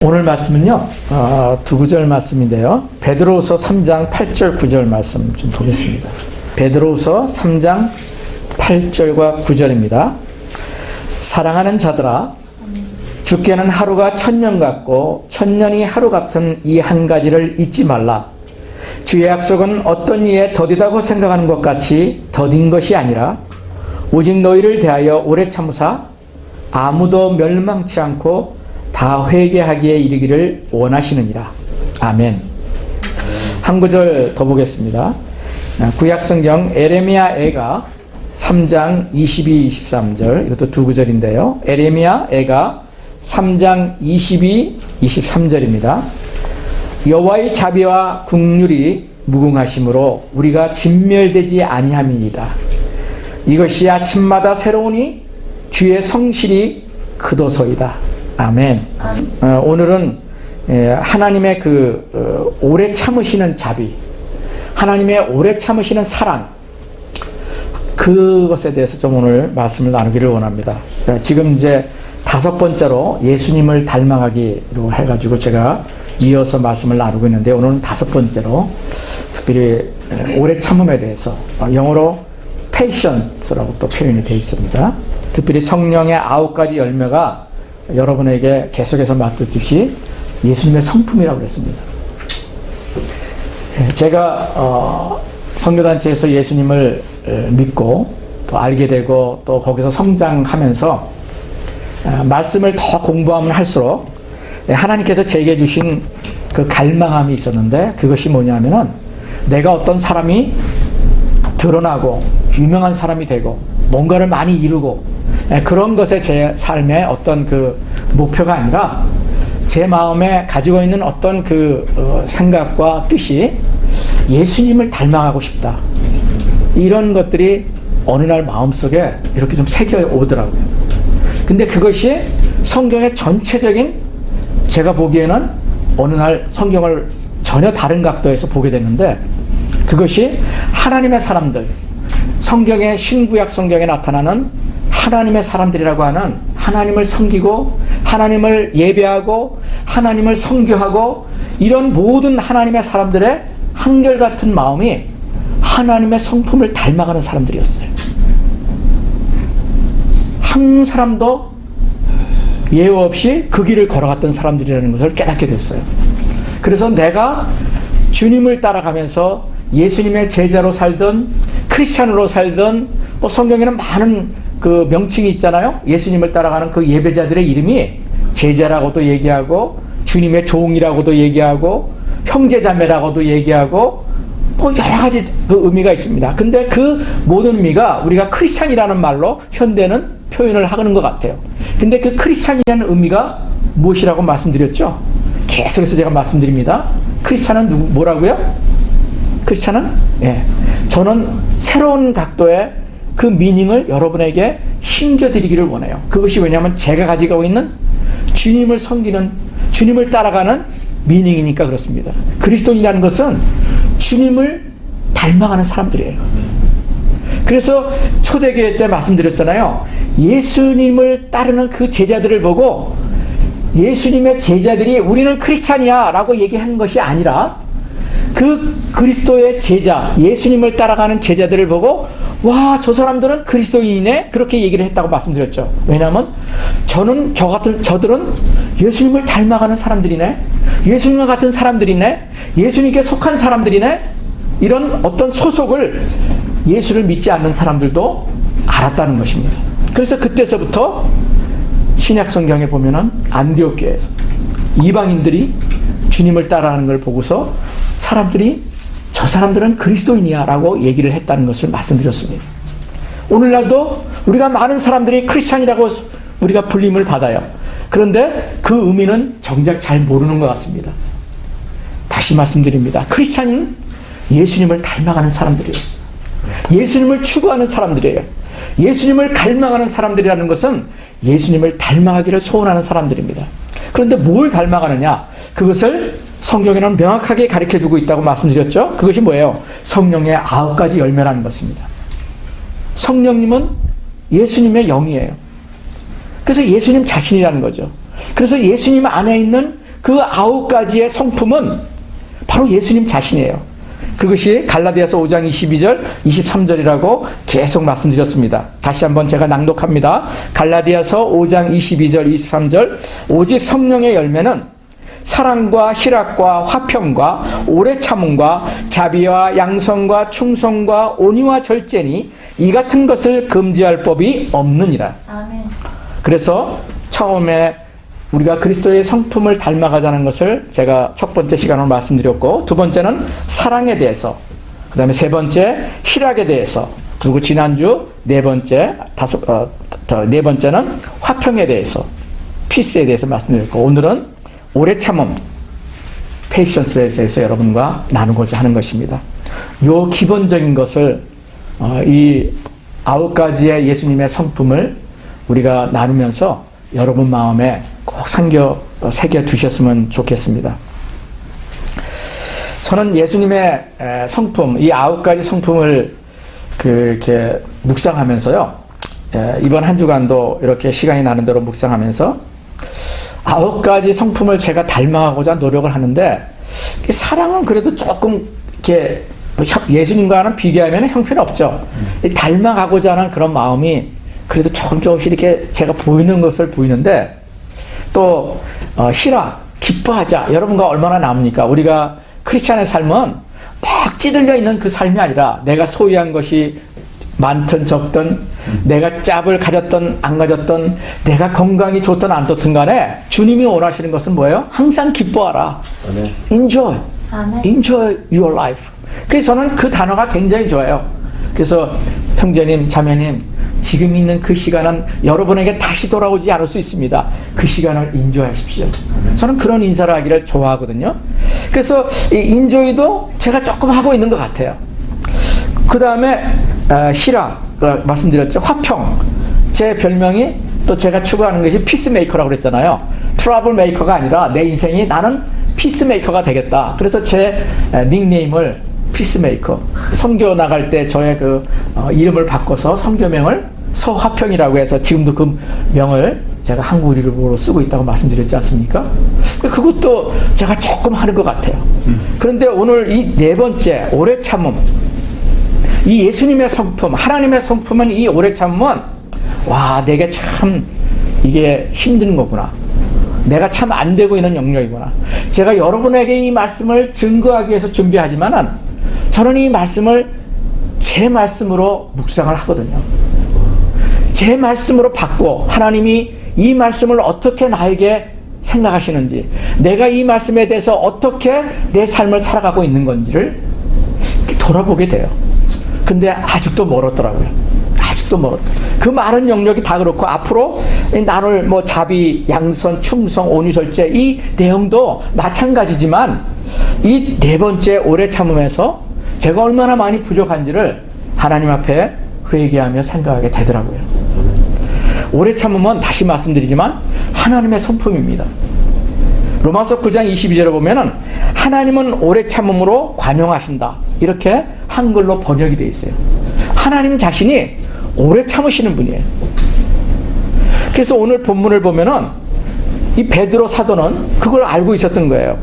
오늘 말씀은요, 두 구절 말씀인데요. 베드로후서 3장 8절 9절 말씀 좀 보겠습니다. 베드로후서 3장 8절과 9절입니다. 사랑하는 자들아, 주께는 하루가 천년 같고 천년이 하루 같은 이 한 가지를 잊지 말라. 주의 약속은 어떤 이에 더디다고 생각하는 것 같이 더딘 것이 아니라 오직 너희를 대하여 오래 참으사 아무도 멸망치 않고 다 회개하기에 이르기를 원하시느니라. 아멘. 한 구절 더 보겠습니다. 구약성경 에레미야 애가 3장 22, 23절, 이것도 두 구절인데요. 에레미야 애가 3장 22, 23절입니다. 여호와의 자비와 긍휼이 무궁하심으로 우리가 진멸되지 아니함이니이다. 이것이 아침마다 새로우니 주의 성실이 크도소이다. 아멘. 오늘은 하나님의 오래 참으시는 자비, 하나님의 오래 참으시는 사랑, 그것에 대해서 좀 오늘 말씀을 나누기를 원합니다. 지금 이제 다섯 번째로 예수님을 닮아가기로 해가지고 제가 이어서 말씀을 나누고 있는데, 오늘은 다섯 번째로 특별히 오래 참음에 대해서, 영어로 patience라고 또 표현이 되어 있습니다. 특별히 성령의 9가지 열매가 여러분에게 계속해서 맡겼듯이 예수님의 성품이라고 그랬습니다. 제가 선교단체에서 예수님을 믿고 또 알게 되고 또 거기서 성장하면서 말씀을 더 공부하면 할수록 하나님께서 제게 주신 그 갈망함이 있었는데, 그것이 뭐냐면은 내가 어떤 사람이 드러나고 유명한 사람이 되고 뭔가를 많이 이루고 그런 것에 제 삶의 어떤 그 목표가 아니라 제 마음에 가지고 있는 어떤 생각과 뜻이 예수님을 닮아가고 싶다, 이런 것들이 어느 날 마음속에 이렇게 좀 새겨 오더라고요. 근데 그것이 성경의 전체적인, 제가 보기에는 어느 날 성경을 전혀 다른 각도에서 보게 됐는데, 그것이 하나님의 사람들, 성경의 신구약 성경에 나타나는 하나님의 사람들이라고 하는, 하나님을 섬기고 하나님을 예배하고 하나님을 선교하고 이런 모든 하나님의 사람들의 한결같은 마음이 하나님의 성품을 닮아가는 사람들이었어요. 한 사람도 예우 없이 그 길을 걸어갔던 사람들이라는 것을 깨닫게 됐어요. 그래서 내가 주님을 따라가면서 예수님의 제자로 살든 크리스찬으로 살든, 성경에는 많은 그 명칭이 있잖아요. 예수님을 따라가는 그 예배자들의 이름이 제자라고도 얘기하고 주님의 종이라고도 얘기하고 형제자매라고도 얘기하고 여러 가지 그 의미가 있습니다. 근데 그 모든 의미가 우리가 크리스찬이라는 말로 현대는 표현을 하는 것 같아요. 근데 그 크리스찬이라는 의미가 무엇이라고 말씀드렸죠? 계속해서 제가 말씀드립니다. 크리스찬은 뭐라고요? 크리스찬은? 저는 새로운 각도의 그 미닝을 여러분에게 심겨드리기를 원해요. 그것이 왜냐하면 제가 가지고 있는 주님을 섬기는, 주님을 따라가는 미닝이니까 그렇습니다. 그리스도인이라는 것은 주님을 닮아가는 사람들이에요. 그래서 초대교회 때 말씀드렸잖아요. 예수님을 따르는 그 제자들을 보고 예수님의 제자들이 우리는 크리스찬이야 라고 얘기한 것이 아니라, 그 그리스도의 제자, 예수님을 따라가는 제자들을 보고 와, 저 사람들은 그리스도인이네, 그렇게 얘기를 했다고 말씀드렸죠. 왜냐하면 저들은 예수님을 닮아가는 사람들이네, 예수님과 같은 사람들이네, 예수님께 속한 사람들이네, 이런 어떤 소속을 예수를 믿지 않는 사람들도 알았다는 것입니다. 그래서 그때서부터 신약 성경에 보면은 안디옥 교회에서 이방인들이 주님을 따라하는 걸 보고서 사람들이 저 사람들은 그리스도인이야 라고 얘기를 했다는 것을 말씀드렸습니다. 오늘날도 우리가 많은 사람들이 크리스찬이라고 우리가 불림을 받아요. 그런데 그 의미는 정작 잘 모르는 것 같습니다. 다시 말씀드립니다. 크리스찬은 예수님을 닮아가는 사람들이에요. 예수님을 추구하는 사람들이에요. 예수님을 갈망하는 사람들이라는 것은 예수님을 닮아가기를 소원하는 사람들입니다. 그런데 뭘 닮아가느냐? 그것을 성경에는 명확하게 가르쳐주고 있다고 말씀드렸죠. 그것이 뭐예요? 성령의 9가지 열매라는 것입니다. 성령님은 예수님의 영이에요. 그래서 예수님 자신이라는 거죠. 그래서 예수님 안에 있는 그 9가지의 성품은 바로 예수님 자신이에요. 그것이 갈라디아서 5장 22절, 23절이라고 계속 말씀드렸습니다. 다시 한번 제가 낭독합니다. 갈라디아서 5장 22절, 23절. 오직 성령의 열매는 사랑과 희락과 화평과 오래 참음과 자비와 양성과 충성과 온유와 절제니 이 같은 것을 금지할 법이 없느니라. 아멘. 그래서 처음에 우리가 그리스도의 성품을 닮아가자는 것을 제가 첫 번째 시간으로 말씀드렸고, 두 번째는 사랑에 대해서, 그 다음에 세 번째 희락에 대해서, 그리고 지난주 네 번째는 화평에 대해서, 피스에 대해서 말씀드렸고, 오늘은 오래 참음, 페이션스에 대해서 여러분과 나누고자 하는 것입니다. 요 기본적인 것을 이 9가지의 예수님의 성품을 우리가 나누면서 여러분 마음에 꼭 새겨 두셨으면 좋겠습니다. 저는 예수님의 성품, 이 9가지 성품을 이렇게 묵상하면서요, 이번 한 주간도 이렇게 시간이 나는 대로 묵상하면서 9가지 성품을 제가 닮아가고자 노력을 하는데, 사랑은 그래도 조금 이렇게 예수님과는 비교하면 형편없죠. 닮아가고자 하는 그런 마음이 그래도 조금씩 이렇게 제가 보이는 것을 보이는데, 또 희락, 기뻐하자, 여러분과 얼마나 남으니까. 우리가 크리스찬의 삶은 막 찌들려 있는 그 삶이 아니라, 내가 소유한 것이 많든 적든, 내가 짭을 가졌든 안 가졌든, 내가 건강이 좋든 안 좋든 간에 주님이 원하시는 것은 뭐예요? 항상 기뻐하라. Enjoy. Enjoy your life. 그래서 저는 그 단어가 굉장히 좋아요. 그래서 형제님, 자매님, 지금 있는 그 시간은 여러분에게 다시 돌아오지 않을 수 있습니다. 그 시간을 인조하십시오. 저는 그런 인사를 하기를 좋아하거든요. 그래서 이 인조이도 제가 조금 하고 있는 것 같아요. 그 다음에 희락, 말씀드렸죠. 화평. 제 별명이, 또 제가 추구하는 것이 피스메이커라고 그랬잖아요. 트러블 메이커가 아니라 내 인생이 나는 피스메이커가 되겠다. 그래서 제 닉네임을 피스메이커. 선교 나갈 때 저의 이름을 바꿔서 선교명을 서화평이라고 해서 지금도 그 명을 제가 한국 이름으로 쓰고 있다고 말씀드렸지 않습니까? 그것도 제가 조금 하는 것 같아요. 그런데 오늘 이 네 번째, 오래 참음. 이 예수님의 성품, 하나님의 성품은, 이 오래 참음은, 와, 내게 참 이게 힘든 거구나. 내가 참 안 되고 있는 영역이구나. 제가 여러분에게 이 말씀을 증거하기 위해서 준비하지만은, 저는 이 말씀을 제 말씀으로 묵상을 하거든요. 제 말씀으로 받고, 하나님이 이 말씀을 어떻게 나에게 생각하시는지, 내가 이 말씀에 대해서 어떻게 내 삶을 살아가고 있는 건지를 돌아보게 돼요. 근데 아직도 멀었더라고요. 아직도 멀었다. 그 많은 영역이 다 그렇고, 앞으로 나눌 자비, 양선, 충성, 온유, 절제, 이 내용도 마찬가지지만, 이 네 번째 오래 참음에서 제가 얼마나 많이 부족한지를 하나님 앞에 회개하며 생각하게 되더라고요. 오래 참음은 다시 말씀드리지만 하나님의 성품입니다. 로마서 9장 22절에 보면은 하나님은 오래 참음으로 관용하신다, 이렇게 한글로 번역이 되어 있어요. 하나님 자신이 오래 참으시는 분이에요. 그래서 오늘 본문을 보면은 이 베드로 사도는 그걸 알고 있었던 거예요.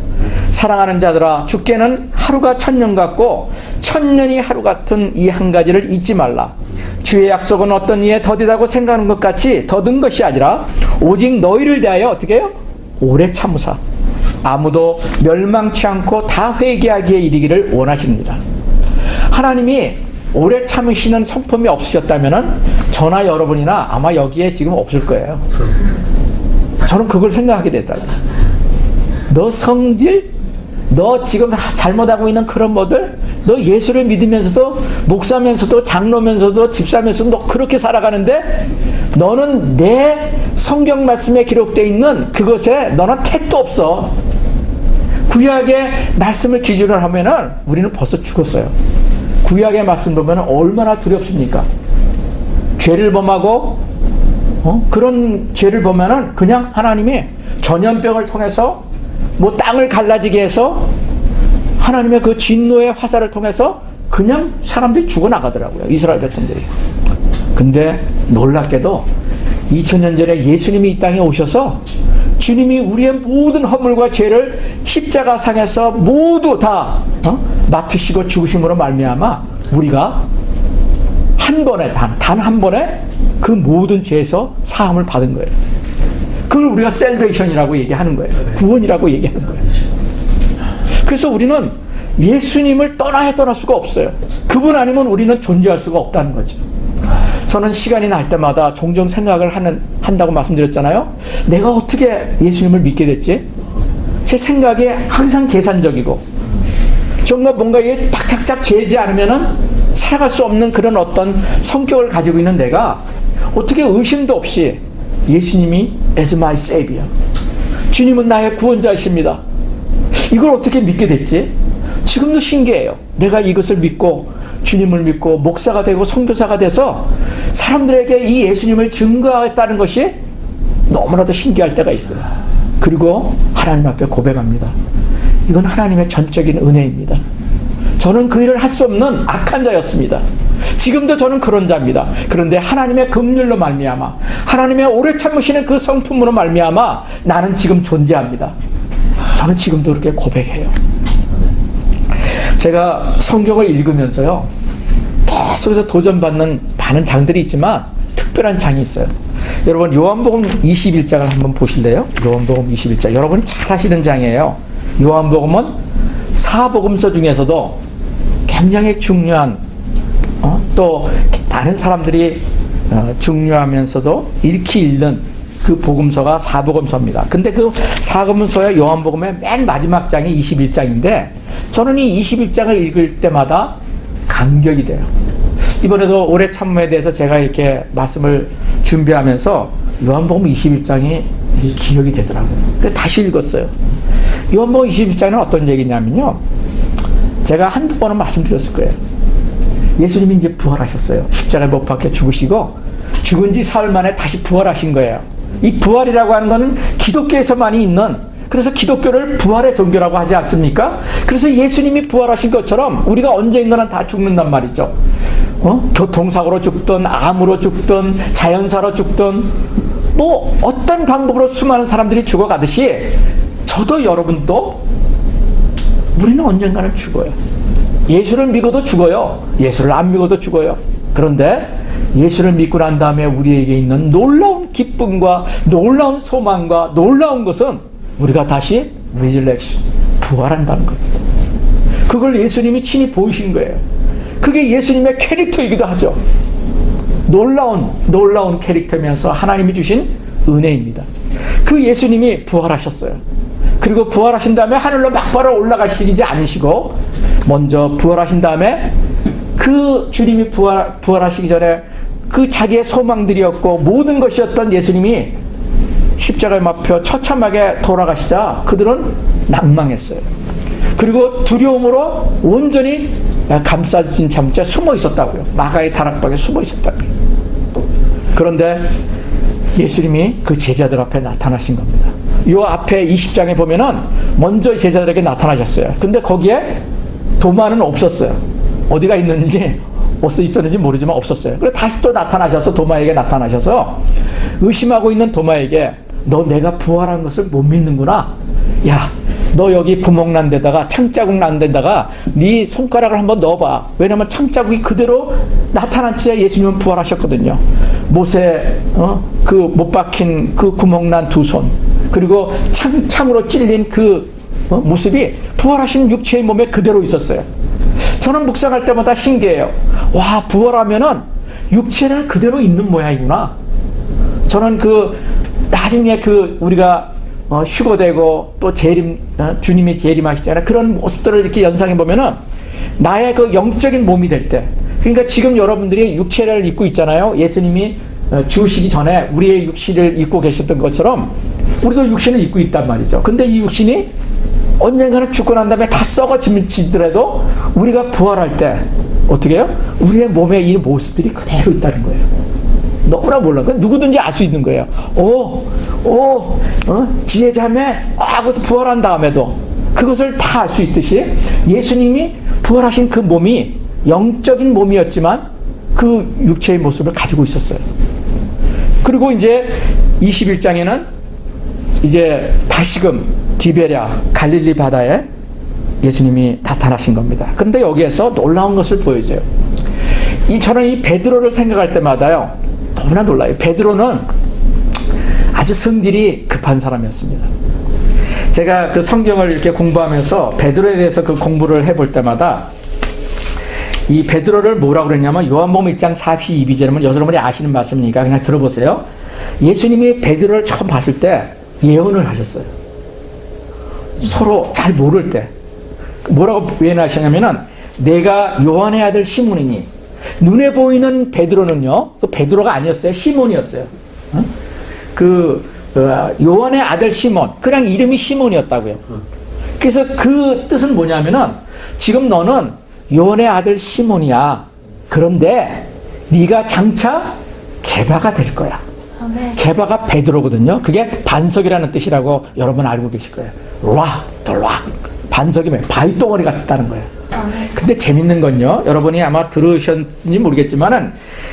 사랑하는 자들아, 주께는 하루가 1000년 같고 1000년이 하루 같은 이 한 가지를 잊지 말라. 주의 약속은 어떤 이에 더디다고 생각하는 것 같이 더딘 것이 아니라 오직 너희를 대하여 어떻게 해요? 오래 참으사 아무도 멸망치 않고 다 회개하기에 이르기를 원하십니다. 하나님이 오래 참으시는 성품이 없으셨다면은 저나 여러분이나 아마 여기에 지금 없을 거예요. 저는 그걸 생각하게 되더라고요. 너 성질, 너 지금 잘못하고 있는 그런 것들, 너 예수를 믿으면서도, 목사면서도, 장로면서도, 집사면서도 너 그렇게 살아가는데, 너는 내 성경 말씀에 기록되어 있는 그것에 너는 택도 없어. 구약의 말씀을 기준으로 하면은 우리는 벌써 죽었어요. 구약의 말씀 보면 얼마나 두렵습니까? 죄를 범하고, 그런 죄를 보면은 그냥 하나님이 전염병을 통해서 땅을 갈라지게 해서 하나님의 그 진노의 화살을 통해서 그냥 사람들이 죽어나가더라고요. 이스라엘 백성들이. 근데 놀랍게도 2000년 전에 예수님이 이 땅에 오셔서 주님이 우리의 모든 허물과 죄를 십자가상에서 모두 다 맡으시고 죽으심으로 말미암아 우리가 한 번에 단 한 번에 그 모든 죄에서 사함을 받은 거예요. 그걸 우리가 셀베이션이라고 얘기하는 거예요. 구원이라고 얘기하는 거예요. 그래서 우리는 예수님을 떠날 수가 없어요. 그분 아니면 우리는 존재할 수가 없다는 거죠. 저는 시간이 날 때마다 종종 생각을 한다고 말씀드렸잖아요. 내가 어떻게 예수님을 믿게 됐지? 제 생각이 항상 계산적이고 정말 뭔가 이게 탁탁탁 재지 않으면은 살아갈 수 없는 그런 어떤 성격을 가지고 있는 내가 어떻게 의심도 없이 예수님이 as my savior, 주님은 나의 구원자이십니다, 이걸 어떻게 믿게 됐지? 지금도 신기해요. 내가 이것을 믿고 주님을 믿고 목사가 되고 선교사가 돼서 사람들에게 이 예수님을 증거하겠다는 것이 너무나도 신기할 때가 있어요. 그리고 하나님 앞에 고백합니다. 이건 하나님의 전적인 은혜입니다. 저는 그 일을 할 수 없는 악한 자였습니다. 지금도 저는 그런 자입니다. 그런데 하나님의 긍휼로 말미암아, 하나님의 오래 참으시는 그 성품으로 말미암아 나는 지금 존재합니다. 저는 지금도 그렇게 고백해요. 제가 성경을 읽으면서요, 계속해서 도전받는 많은 장들이 있지만 특별한 장이 있어요. 여러분 요한복음 21장을 한번 보실래요? 요한복음 21장 여러분이 잘 아시는 장이에요. 요한복음은 사복음서 중에서도 굉장히 중요한, 또 많은 사람들이 중요하면서도 읽히 읽는 그 복음서가 사복음서입니다. 근데 그 사복음서의 요한복음의 맨 마지막 장이 21장인데 저는 이 21장을 읽을 때마다 감격이 돼요. 이번에도 오래 참음에 대해서 제가 이렇게 말씀을 준비하면서 요한복음 21장이 기억이 되더라고요. 그래서 다시 읽었어요. 요한복음 21장은 어떤 얘기냐면요, 제가 한두 번은 말씀드렸을 거예요. 예수님이 이제 부활하셨어요. 십자가에 못 박혀 죽으시고 죽은 지 사흘 만에 다시 부활하신 거예요. 이 부활이라고 하는 것은 기독교에서만이 있는, 그래서 기독교를 부활의 종교라고 하지 않습니까? 그래서 예수님이 부활하신 것처럼 우리가 언젠가는 다 죽는단 말이죠. 교통사고로 죽든 암으로 죽든 자연사로 죽든 뭐 어떤 방법으로 수많은 사람들이 죽어가듯이 저도 여러분도 우리는 언젠가는 죽어요. 예수를 믿어도 죽어요. 예수를 안 믿어도 죽어요. 그런데 예수를 믿고 난 다음에 우리에게 있는 놀라운 기쁨과 놀라운 소망과 놀라운 것은 우리가 다시 resurrection, 부활한다는 겁니다. 그걸 예수님이 친히 보이신 거예요. 그게 예수님의 캐릭터이기도 하죠. 놀라운 캐릭터면서 하나님이 주신 은혜입니다. 그 예수님이 부활하셨어요. 그리고 부활하신 다음에 하늘로 막바로 올라가시지 않으시고 먼저 부활하신 다음에 그 주님이 부활하시기 전에 그 자기의 소망들이었고 모든 것이었던 예수님이 십자가에 맞혀 처참하게 돌아가시자 그들은 낭망했어요. 그리고 두려움으로 온전히 감싸진 채 숨어 있었다고요. 마가의 다락방에 숨어 있었다고요. 그런데 예수님이 그 제자들 앞에 나타나신 겁니다. 요 앞에 20장에 보면은 먼저 제자들에게 나타나셨어요. 근데 거기에 도마는 없었어요. 어디가 있는지 있었는지 모르지만 없었어요. 그래서 다시 또 나타나셔서 도마에게 나타나셔서 의심하고 있는 도마에게 너 내가 부활한 것을 못 믿는구나. 야, 너 여기 구멍 난 데다가 창자국 난 데다가 네 손가락을 한번 넣어봐. 왜냐면 창자국이 그대로 나타난 채 예수님은 부활하셨거든요. 못에 그 못 박힌 그 구멍 난 두 손, 그리고 창으로 찔린 그 모습이 부활하신 육체의 몸에 그대로 있었어요. 저는 묵상할 때마다 신기해요. 와, 부활하면은 육체는 그대로 있는 모양이구나. 저는 나중에 우리가 휴거되고 또 주님이 재림하시잖아요. 그런 모습들을 이렇게 연상해 보면은 나의 그 영적인 몸이 될 때, 그러니까 지금 여러분들이 육체를 입고 있잖아요. 예수님이 죽으시기 전에 우리의 육신을 입고 계셨던 것처럼 우리도 육신을 입고 있단 말이죠. 근데 이 육신이 언젠가는 죽고 난 다음에 다 썩어지더라도 우리가 부활할 때 어떻게 해요? 우리의 몸에 이 모습들이 그대로 있다는 거예요. 너무나 몰라요. 누구든지 알 수 있는 거예요. 지혜자매 하고서 부활한 다음에도 그것을 다 알 수 있듯이 예수님이 부활하신 그 몸이 영적인 몸이었지만 그 육체의 모습을 가지고 있었어요. 그리고 이제 21장에는 이제 다시금 디베랴 갈릴리 바다에 예수님이 나타나신 겁니다. 그런데 여기에서 놀라운 것을 보여줘요. 저는 이 베드로를 생각할 때마다요, 너무나 놀라요. 베드로는 아주 성질이 급한 사람이었습니다. 제가 그 성경을 이렇게 공부하면서 베드로에 대해서 그 공부를 해볼 때마다 이 베드로를 뭐라고 그랬냐면, 요한복음 1장 42절이면 여러분이 아시는 말씀이니까 그냥 들어보세요. 예수님이 베드로를 처음 봤을 때 예언을 하셨어요. 서로 잘 모를 때. 뭐라고 예언하셨냐면은, 내가 요한의 아들 시몬이니, 눈에 보이는 베드로는요, 그 베드로가 아니었어요. 시몬이었어요. 요한의 아들 시몬, 그냥 이름이 시몬이었다고요. 그래서 그 뜻은 뭐냐면은, 지금 너는 요한의 아들 시몬이야. 그런데 네가 장차 게바가 될 거야. 게바가 베드로거든요. 그게 반석이라는 뜻이라고 여러분 알고 계실 거예요. 락. 반석이 뭐예요? 바위덩어리 같다는 거예요. 근데 재밌는 건요, 여러분이 아마 들으셨는지 모르겠지만은,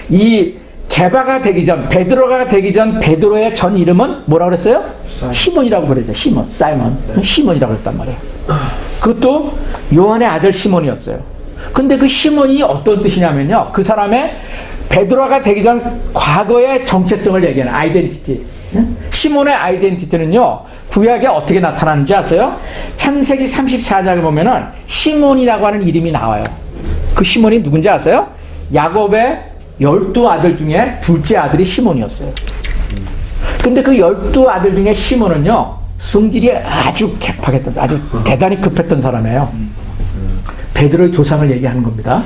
이 게바가 되기 전, 베드로가 되기 전 베드로의 전 이름은 뭐라고 그랬어요? 시몬이라고 그랬죠. 사이먼. 시몬이라고 그랬단 말이에요. 그것도 요한의 아들 시몬이었어요. 근데 그 시몬이 어떤 뜻이냐면요, 그 사람의 베드로가 되기 전 과거의 정체성을 얘기하는 아이덴티티. 시몬의 아이덴티티는요, 구약에 어떻게 나타나는지 아세요? 창세기 34장에 보면은 시몬이라고 하는 이름이 나와요. 그 시몬이 누군지 아세요? 야곱의 12아들 중에 둘째 아들이 시몬이었어요. 근데 그 12아들 중에 시몬은요, 성질이 아주 개팍했던, 아주 대단히 급했던 사람이에요. 베드로의 조상을 얘기하는 겁니다.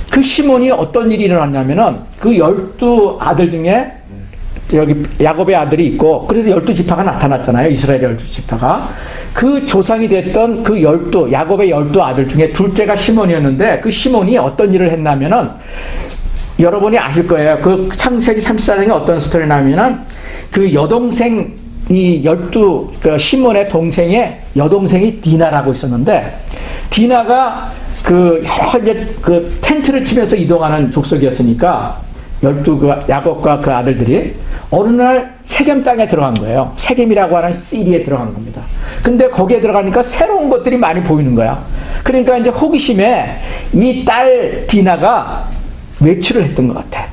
그 시몬이 어떤 일이 일어났냐면은, 그 12아들 중에 여기 야곱의 아들이 있고, 그래서 12지파가 나타났잖아요. 이스라엘의 12지파가. 그 조상이 됐던 그 야곱의 12아들 중에 둘째가 시몬이었는데, 그 시몬이 어떤 일을 했냐면은, 여러분이 아실 거예요. 그 창세기 34장에 어떤 스토리냐면은, 그 여동생, 그 시몬의 동생의 여동생이 디나라고 있었는데, 디나가 여러 이제 텐트를 치면서 이동하는 족속이었으니까, 야곱과 그 아들들이 어느 날 세겜 땅에 들어간 거예요. 세겜이라고 하는 시리에 들어간 겁니다. 근데 거기에 들어가니까 새로운 것들이 많이 보이는 거야. 그러니까 이제 호기심에 이 딸 디나가 외출을 했던 것 같아.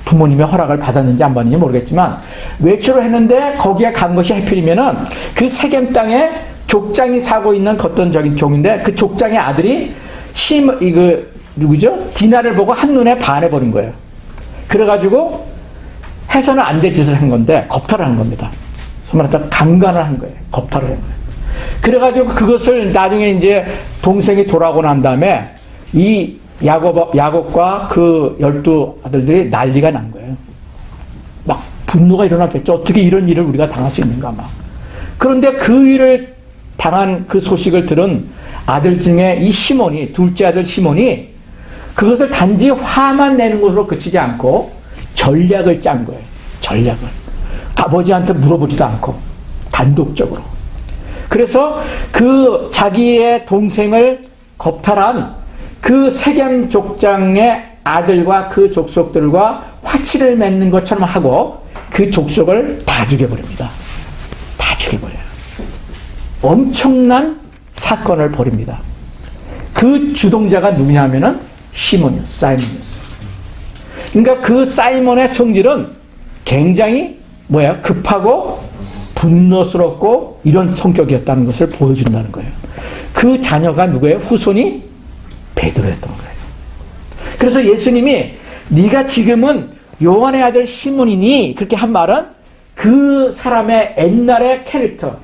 부모님의 허락을 받았는지 안 받았는지 모르겠지만, 외출을 했는데 거기에 간 것이 하필이면은 그 세겜 땅에 족장이 사고 있는 어떤 종인데, 그 족장의 아들이 누구죠? 디나를 보고 한눈에 반해버린 거예요. 그래가지고 해서는 안 될 짓을 한 건데, 겁탈을 한 겁니다. 소위 말해서 강간을 한 거예요. 겁탈을 한 거예요. 그래가지고 그것을 나중에 이제 동생이 돌아오고 난 다음에 이 야곱과 그 12아들들이 난리가 난 거예요. 막 분노가 일어났겠죠. 어떻게 이런 일을 우리가 당할 수 있는가 막. 그런데 그 일을 당한 그 소식을 들은 아들 중에 이 시몬이, 둘째 아들 시몬이 그것을 단지 화만 내는 것으로 그치지 않고 전략을 짠 거예요. 전략을. 아버지한테 물어보지도 않고 단독적으로. 그래서 그 자기의 동생을 겁탈한 그 세겜 족장의 아들과 그 족속들과 화치를 맺는 것처럼 하고 그 족속을 다 죽여버립니다. 다 죽여버려요. 엄청난 사건을 벌입니다. 그 주동자가 누구냐면은 시몬이었어요. 사이몬이었어요. 그러니까 그 사이몬의 성질은 굉장히 급하고 분노스럽고 이런 성격이었다는 것을 보여준다는 거예요. 그 자녀가 누구예요? 후손이 베드로였던 거예요. 그래서 예수님이 네가 지금은 요한의 아들 시몬이니 그렇게 한 말은 그 사람의 옛날의 캐릭터,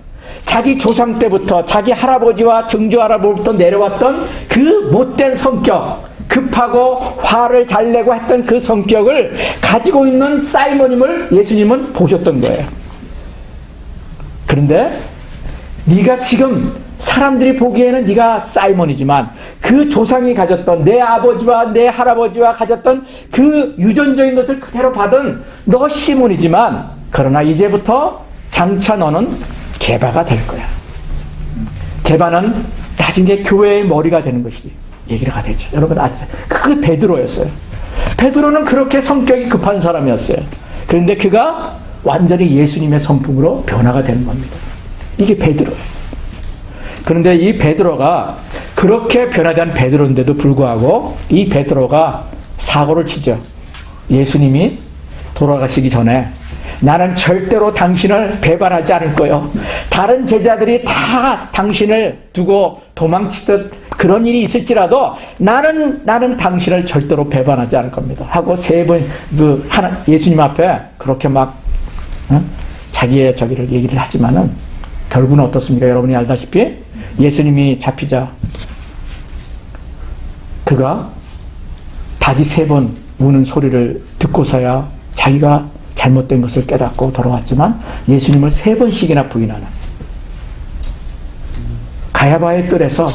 자기 조상 때부터 자기 할아버지와 증조 할아버지부터 내려왔던 그 못된 성격, 급하고 화를 잘 내고 했던 그 성격을 가지고 있는 사이몬임을 예수님은 보셨던 거예요. 그런데 네가 지금 사람들이 보기에는 네가 사이몬이지만 그 조상이 가졌던 내 아버지와 내 할아버지와 가졌던 그 유전적인 것을 그대로 받은 너 시몬이지만, 그러나 이제부터 장차 너는 게바가 될 거야. 게바는 나중에 교회의 머리가 되는 것이지 얘기가 되죠. 여러분 아세요? 그게 베드로였어요. 베드로는 그렇게 성격이 급한 사람이었어요. 그런데 그가 완전히 예수님의 성품으로 변화가 되는 겁니다. 이게 베드로예요. 그런데 이 베드로가 그렇게 변화된 베드로인데도 불구하고 이 베드로가 사고를 치죠. 예수님이 돌아가시기 전에 나는 절대로 당신을 배반하지 않을 거요. 다른 제자들이 다 당신을 두고 도망치듯 그런 일이 있을지라도 나는 당신을 절대로 배반하지 않을 겁니다. 하고 세 번 예수님 앞에 그렇게 막 자기의 저기를 얘기를 하지만은 결국은 어떻습니까? 여러분이 알다시피 예수님이 잡히자 그가 닭이 3번 우는 소리를 듣고서야 자기가 잘못된 것을 깨닫고 돌아왔지만 예수님을 3번씩이나 부인하는 가야바의 뜰에서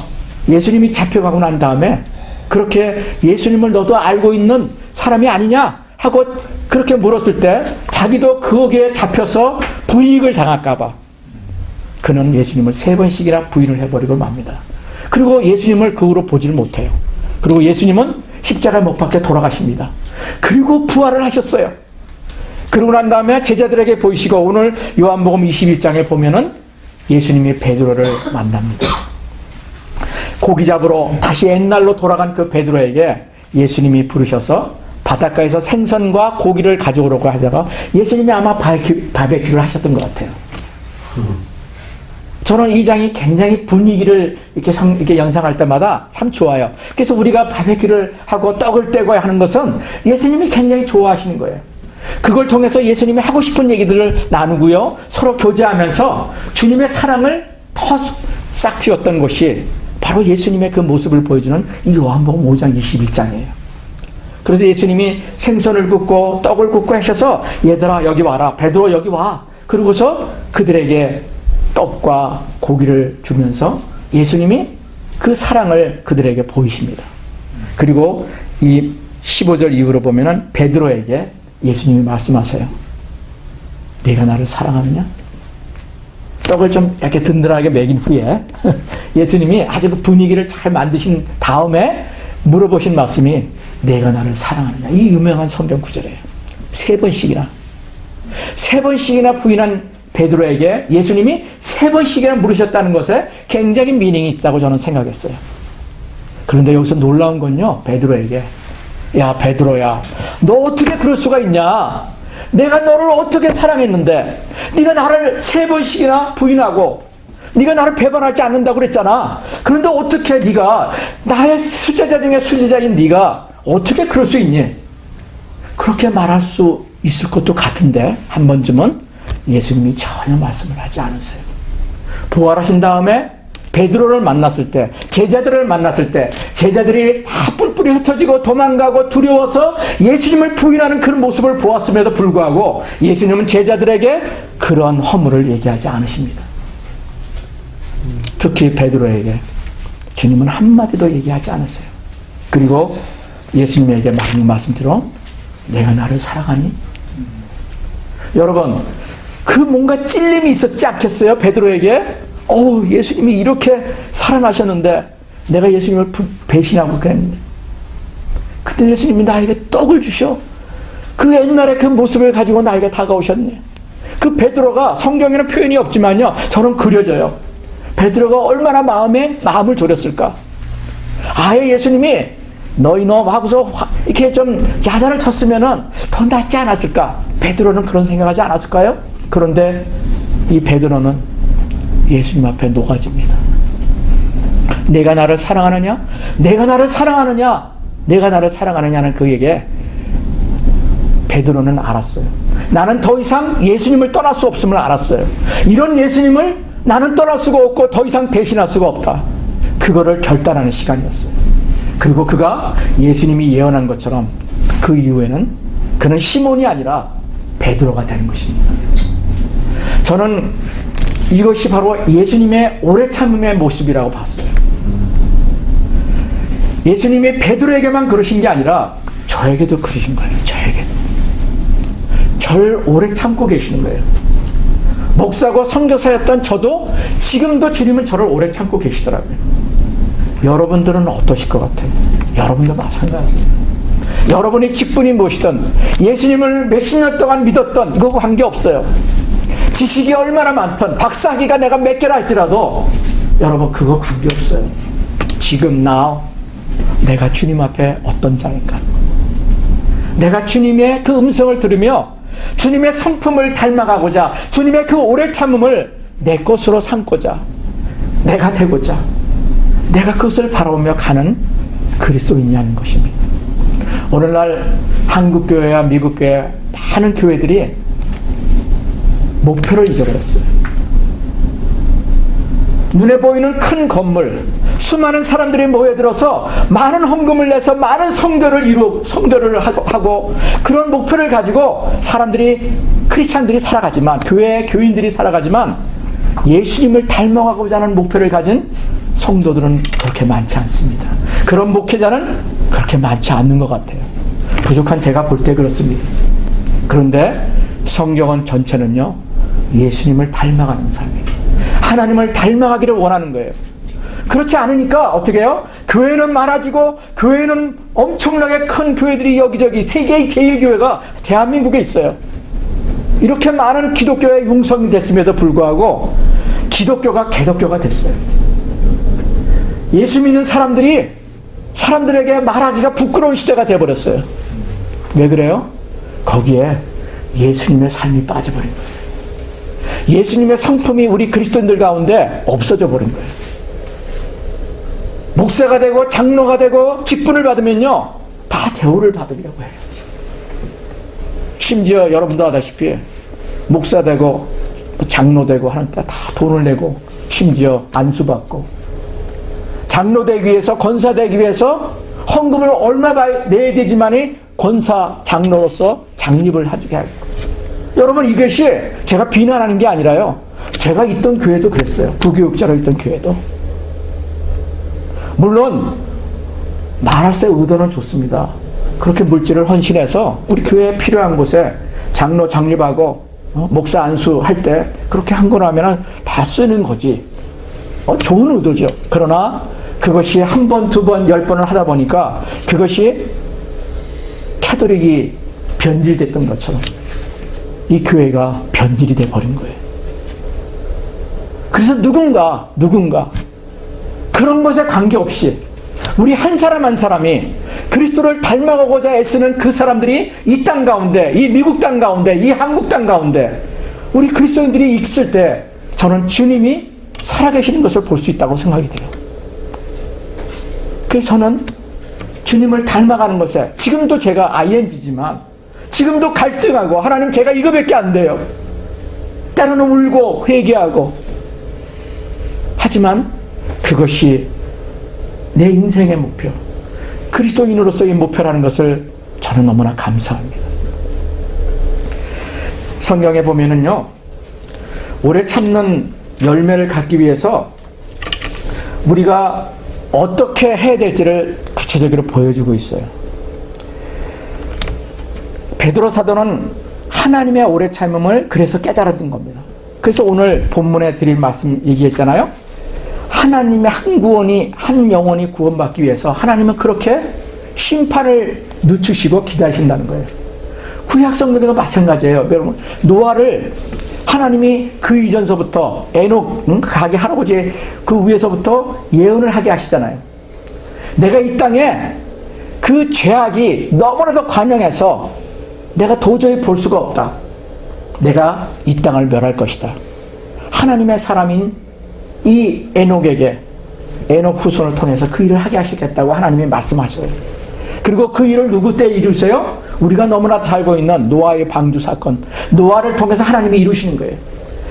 예수님이 잡혀가고 난 다음에 그렇게 예수님을 너도 알고 있는 사람이 아니냐 하고 그렇게 물었을 때 자기도 거기에 잡혀서 불이익을 당할까봐 그는 예수님을 3번씩이나 부인을 해버리고 맙니다. 그리고 예수님을 그 후로 보지를 못해요. 그리고 예수님은 십자가 못 박혀 돌아가십니다. 그리고 부활을 하셨어요. 그러고 난 다음에 제자들에게 보이시고 오늘 요한복음 21장에 보면은 예수님이 베드로를 만납니다. 고기 잡으러 다시 옛날로 돌아간 그 베드로에게 예수님이 부르셔서 바닷가에서 생선과 고기를 가져오라고 하다가 예수님이 아마 바베큐를 하셨던 것 같아요. 저는 이 장이 굉장히 분위기를 이렇게 연상할 때마다 참 좋아요. 그래서 우리가 바베큐를 하고 떡을 떼고 하는 것은 예수님이 굉장히 좋아하시는 거예요. 그걸 통해서 예수님이 하고 싶은 얘기들을 나누고요. 서로 교제하면서 주님의 사랑을 더 싹 틔웠던 것이 바로 예수님의 그 모습을 보여주는 이 요한복음 5장 21장이에요. 그래서 예수님이 생선을 굽고 떡을 굽고 하셔서 얘들아 여기 와라. 베드로 여기 와. 그러고서 그들에게 떡과 고기를 주면서 예수님이 그 사랑을 그들에게 보이십니다. 그리고 이 15절 이후로 보면은 베드로에게 예수님이 말씀하세요. 네가 나를 사랑하느냐? 떡을 좀 이렇게 든든하게 먹인 후에 예수님이 아주 그 분위기를 잘 만드신 다음에 물어보신 말씀이 네가 나를 사랑하느냐? 이 유명한 성경 구절이에요. 3번씩이나 부인한 베드로에게 예수님이 3번씩이나 물으셨다는 것에 굉장히 미닝이 있다고 저는 생각했어요. 그런데 여기서 놀라운 건요, 베드로에게 야 베드로야 너 어떻게 그럴 수가 있냐? 내가 너를 어떻게 사랑했는데 네가 나를 3번씩이나 부인하고 네가 나를 배반하지 않는다고 그랬잖아. 그런데 어떻게 네가 나의 수제자 중에 수제자인 네가 어떻게 그럴 수 있니? 그렇게 말할 수 있을 것도 같은데 한 번쯤은 예수님이 전혀 말씀을 하지 않으세요. 부활하신 다음에 베드로를 만났을 때, 제자들을 만났을 때 제자들이 다 뿔뿔이 흩어지고 도망가고 두려워서 예수님을 부인하는 그런 모습을 보았음에도 불구하고 예수님은 제자들에게 그런 허물을 얘기하지 않으십니다. 특히 베드로에게 주님은 한마디도 얘기하지 않으세요. 그리고 예수님에게 마지막 말씀대로 내가 나를 사랑하니? 여러분 그 뭔가 찔림이 있었지 않겠어요? 베드로에게 예수님이 이렇게 사랑하셨는데 내가 예수님을 배신하고 그랬는데 그때 예수님이 나에게 떡을 주셔. 그 옛날에 그 모습을 가지고 나에게 다가오셨네. 그 베드로가 성경에는 표현이 없지만요 저는 그려져요. 베드로가 얼마나 마음을 졸였을까. 아예 예수님이 너희 놈 하고서 이렇게 좀 야단을 쳤으면은 더 낫지 않았을까. 베드로는 그런 생각하지 않았을까요? 그런데 이 베드로는 예수님 앞에 녹아집니다. 내가 나를 사랑하느냐? 내가 나를 사랑하느냐? 내가 나를 사랑하느냐는 그에게 베드로는 알았어요. 나는 더 이상 예수님을 떠날 수 없음을 알았어요. 이런 예수님을 나는 떠날 수가 없고 더 이상 배신할 수가 없다. 그거를 결단하는 시간이었어요. 그리고 그가 예수님이 예언한 것처럼 그 이후에는 그는 시몬이 아니라 베드로가 되는 것입니다. 저는 이것이 바로 예수님의 오래 참음의 모습이라고 봤어요. 예수님이 베드로에게만 그러신 게 아니라 저에게도 그러신 거예요. 저에게도. 절 오래 참고 계시는 거예요. 목사고 선교사였던 저도 지금도 주님은 저를 오래 참고 계시더라고요. 여러분들은 어떠실 것 같아요? 여러분도 마찬가지예요. 여러분의 직분이 무엇이든 예수님을 몇십 년 동안 믿었던 이거 관계없어요. 지식이 얼마나 많든 박사학위가 내가 몇 개라 할지라도 여러분 그거 관계없어요. 지금 내가 주님 앞에 어떤 자인가, 내가 주님의 그 음성을 들으며 주님의 성품을 닮아가고자, 주님의 그 오래 참음을 내 것으로 삼고자, 내가 되고자, 내가 그것을 바라보며 가는 그리스도인이라는 것입니다. 오늘날 한국교회와 미국교회 많은 교회들이 목표를 잊어버렸어요. 눈에 보이는 큰 건물, 수많은 사람들이 모여들어서 많은 헌금을 내서 많은 성교를 하고 그런 목표를 가지고 크리스찬들이 살아가지만, 교인들이 살아가지만 예수님을 닮아가고자 하는 목표를 가진 성도들은 그렇게 많지 않습니다. 그런 목회자는 그렇게 많지 않는 것 같아요. 부족한 제가 볼 때 그렇습니다. 그런데 성경은 전체는요, 예수님을 닮아가는 삶이에요. 하나님을 닮아가기를 원하는 거예요. 그렇지 않으니까 어떻게 해요? 교회는 많아지고, 교회는 엄청나게 큰 교회들이 여기저기, 세계의 제1교회가 대한민국에 있어요. 이렇게 많은 기독교의 융성이 됐음에도 불구하고 기독교가 개독교가 됐어요. 예수 믿는 사람들에게 말하기가 부끄러운 시대가 되어버렸어요. 왜 그래요? 거기에 예수님의 삶이 빠져버린 거예요. 예수님의 성품이 우리 그리스도인들 가운데 없어져 버린 거예요. 목사가 되고 장로가 되고 직분을 받으면요, 다 대우를 받으려고 해요. 심지어 여러분도 아다시피 목사 되고 장로 되고 하는데 다 돈을 내고, 심지어 안수받고, 장로 되기 위해서, 권사 되기 위해서 헌금을 얼마 내야 되지만이 권사, 장로로서 장립을 해주게 하고. 여러분, 이것이 제가 비난하는 게 아니라요, 제가 있던 교회도 그랬어요. 부교육자로 있던 교회도. 물론 말할세 의도는 좋습니다. 그렇게 물질을 헌신해서 우리 교회에 필요한 곳에 장로 장립하고 목사 안수할 때 그렇게 한 거라면 다 쓰는 거지. 좋은 의도죠. 그러나 그것이 한 번, 두 번, 10번을 하다 보니까 그것이 캐톨릭이 변질됐던 것처럼 이 교회가 변질이 돼버린 거예요. 그래서 누군가 그런 것에 관계없이 우리 한 사람 한 사람이 그리스도를 닮아가고자 애쓰는 그 사람들이 이 땅 가운데, 이 미국 땅 가운데, 이 한국 땅 가운데 우리 그리스도인들이 있을 때 저는 주님이 살아계시는 것을 볼 수 있다고 생각이 돼요. 그래서 저는 주님을 닮아가는 것에, 지금도 제가 ING지만 지금도 갈등하고, 하나님 제가 이거밖에 안 돼요. 때로는 울고 회개하고, 하지만 그것이 내 인생의 목표, 그리스도인으로서의 목표라는 것을 저는 너무나 감사합니다. 성경에 보면은요, 오래 참는 열매를 갖기 위해서 우리가 어떻게 해야 될지를 구체적으로 보여주고 있어요. 베드로 사도는 하나님의 오래 참음을 그래서 깨달았던 겁니다. 그래서 오늘 본문에 드릴 말씀 얘기했잖아요. 하나님의 한 구원이, 한 영혼이 구원받기 위해서 하나님은 그렇게 심판을 늦추시고 기다리신다는 거예요. 구약 성경에도 마찬가지예요. 여러분, 노아를 하나님이 그 이전서부터 에녹, 가게 할아버지 그 위에서부터 예언을 하게 하시잖아요. 내가 이 땅에 그 죄악이 너무나도 관영해서 내가 도저히 볼 수가 없다. 내가 이 땅을 멸할 것이다. 하나님의 사람인 이 에녹에게, 에녹 후손을 통해서 그 일을 하게 하시겠다고 하나님이 말씀하셔요. 그리고 그 일을 누구 때 이루세요? 우리가 너무나 살고 있는 노아의 방주 사건, 노아를 통해서 하나님이 이루시는 거예요.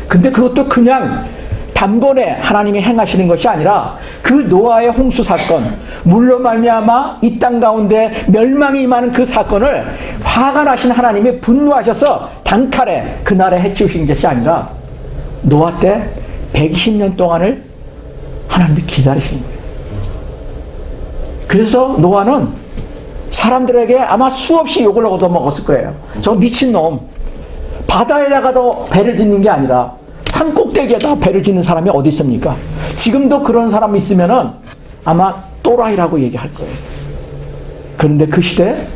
근데 그것도 그냥 단번에 하나님이 행하시는 것이 아니라 그 노아의 홍수 사건, 물로 말미암아 이 땅 가운데 멸망이 임하는 그 사건을 화가 나신 하나님이 분노하셔서 단칼에 그날에 해치우신 것이 아니라 노아 때 120년 동안을 하나님이 기다리시는 거예요. 그래서 노아는 사람들에게 아마 수없이 욕을 얻어먹었을 거예요. 저 미친놈, 바다에다가도 배를 짓는 게 아니라 산 꼭대기에다 배를 짓는 사람이 어디 있습니까? 지금도 그런 사람이 있으면은 아마 또라이라고 얘기할 거예요. 그런데 그 시대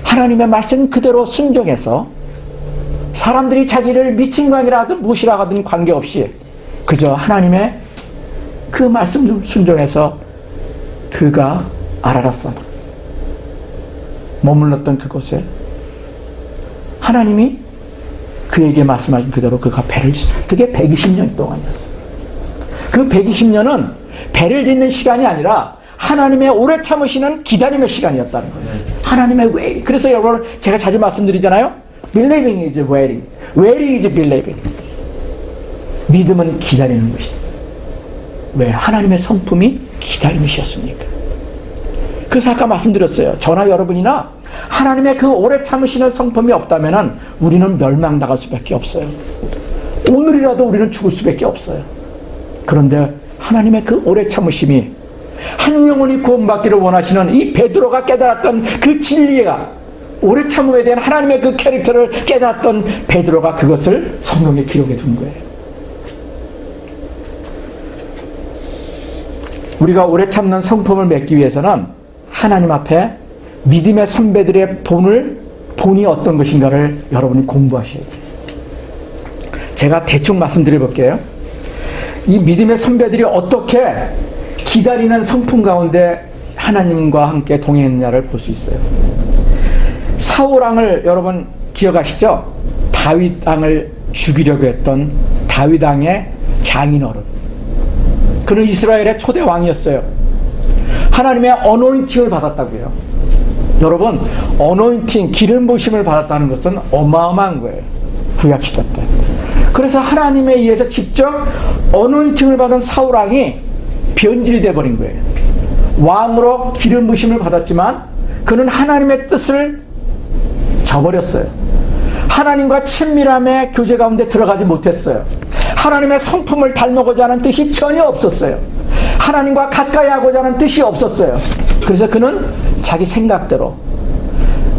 하나님의 말씀 그대로 순종해서 사람들이 자기를 미친 광이라 하든 무시라 하든 관계없이 그저 하나님의 그 말씀 순종해서 그가 아라랏산 머물렀던 그곳에 하나님이 그에게 말씀하신 그대로 그가 배를 짓어요. 그게 120년 동안이었어요. 그 120년은 배를 짓는 시간이 아니라 하나님의 오래 참으시는 기다림의 시간이었다는 거예요. 하나님의 waiting. 그래서 여러분 제가 자주 말씀드리잖아요. Believing is waiting. Waiting is believing. 믿음은 기다리는 것이다. 왜? 하나님의 성품이 기다림이셨으니까. 그래서 아까 말씀드렸어요. 저나 여러분이나 하나님의 그 오래 참으시는 성품이 없다면 우리는 멸망당할 수밖에 없어요. 오늘이라도 우리는 죽을 수밖에 없어요. 그런데 하나님의 그 오래 참으심이 한 영혼이 구원받기를 원하시는 이 베드로가 깨달았던 그 진리가 오래 참음에 대한 하나님의 그 캐릭터를 깨달았던 베드로가 그것을 성경에 기록해 둔 거예요. 우리가 오래 참는 성품을 맺기 위해서는 하나님 앞에 믿음의 선배들의 본이 어떤 것인가를 여러분이 공부하셔야 돼요. 제가 대충 말씀드려 볼게요. 이 믿음의 선배들이 어떻게 기다리는 성품 가운데 하나님과 함께 동행했냐를 볼 수 있어요. 사울 왕을 여러분 기억하시죠? 다윗 왕을 죽이려고 했던 다윗 왕의 장인어른. 그는 이스라엘의 초대 왕이었어요. 하나님의 어노인팅을 받았다고요. 여러분, 어노인팅, 기름 부으심을 받았다는 것은 어마어마한 거예요. 구약시대 때. 그래서 하나님에 의해서 직접 어노인팅을 받은 사울 왕이 변질돼 버린 거예요. 왕으로 기름 부으심을 받았지만 그는 하나님의 뜻을 저버렸어요. 하나님과 친밀함의 교제 가운데 들어가지 못했어요. 하나님의 성품을 닮아고자 하는 뜻이 전혀 없었어요. 하나님과 가까이 하고자 하는 뜻이 없었어요. 그래서 그는 자기 생각대로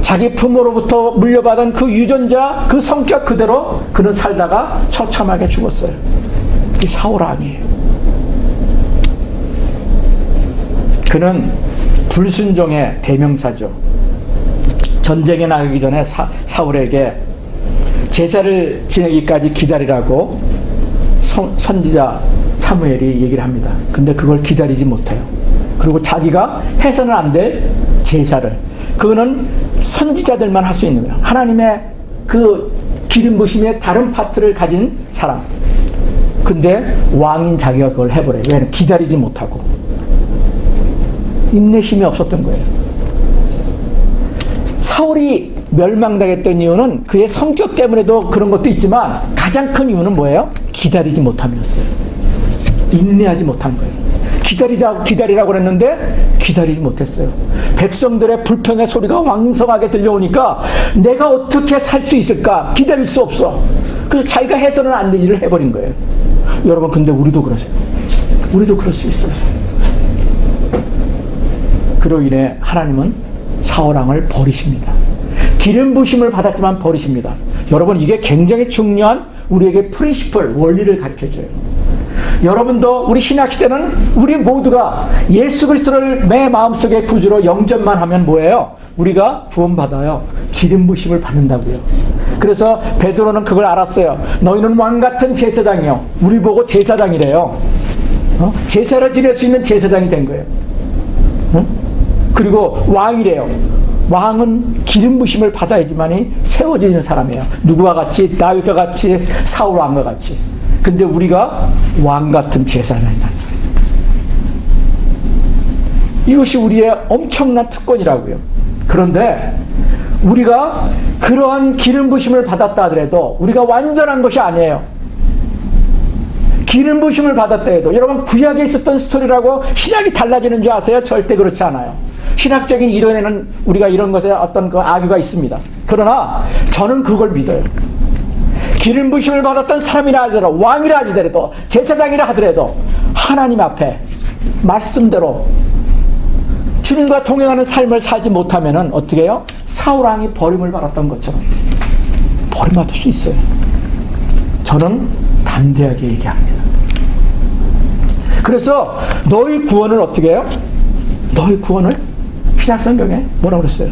자기 부모로부터 물려받은 그 유전자, 그 성격 그대로 그는 살다가 처참하게 죽었어요. 이 사울 왕이에요. 그는 불순종의 대명사죠. 전쟁에 나가기 전에 사울에게 제사를 지내기까지 기다리라고 선지자 사무엘이 얘기를 합니다. 근데 그걸 기다리지 못해요. 그리고 자기가 해서는 안 될 제사를, 그거는 선지자들만 할 수 있는 거예요. 하나님의 그 기름 부심의 다른 파트를 가진 사람. 근데 왕인 자기가 그걸 해버려요. 왜냐면 기다리지 못하고 인내심이 없었던 거예요. 사울이 멸망당했던 이유는 그의 성격 때문에도 그런 것도 있지만 가장 큰 이유는 뭐예요? 기다리지 못함이었어요. 인내하지 못한 거예요. 기다리라고 그랬는데 기다리지 못했어요. 백성들의 불평의 소리가 왕성하게 들려오니까 내가 어떻게 살 수 있을까? 기다릴 수 없어. 그래서 자기가 해서는 안 될 일을 해버린 거예요. 여러분, 근데 우리도 그러세요. 우리도 그럴 수 있어요. 그로 인해 하나님은 사울 왕을 버리십니다. 기름 부심을 받았지만 버리십니다. 여러분, 이게 굉장히 중요한 우리에게 프린시플, 원리를 가르쳐줘요. 여러분도 우리 신약시대는 우리 모두가 예수 그리스도를 내 마음속에 구주로 영접만 하면 뭐예요? 우리가 구원받아요. 기름 부심을 받는다고요. 그래서 베드로는 그걸 알았어요. 너희는 왕같은 제사장이요. 우리 보고 제사장이래요. 제사를 지낼 수 있는 제사장이 된 거예요. 그리고 왕이래요. 왕은 기름 부심을 받아야지만이 세워지는 사람이에요. 누구와 같이? 다윗과 같이, 사울 왕과 같이. 근데 우리가 왕 같은 제사장이라는 거예요. 이것이 우리의 엄청난 특권이라고요. 그런데 우리가 그러한 기름 부심을 받았다 하더라도 우리가 완전한 것이 아니에요. 기름 부심을 받았다 해도 여러분, 구약에 있었던 스토리라고 신약이 달라지는 줄 아세요? 절대 그렇지 않아요. 신학적인 이론에는 우리가 이런 것에 어떤 그 악유가 있습니다. 그러나 저는 그걸 믿어요. 기름 부심을 받았던 사람이라 하더라도, 왕이라 하더라도, 제사장이라 하더라도 하나님 앞에 말씀대로 주님과 동행하는 삶을 살지 못하면 어떻게 해요? 사울 왕이 버림을 받았던 것처럼 버림받을 수 있어요. 저는 담대하게 얘기합니다. 그래서 너희 구원을 어떻게 해요? 너희 구원을 신약 성경에 뭐라고 그랬어요?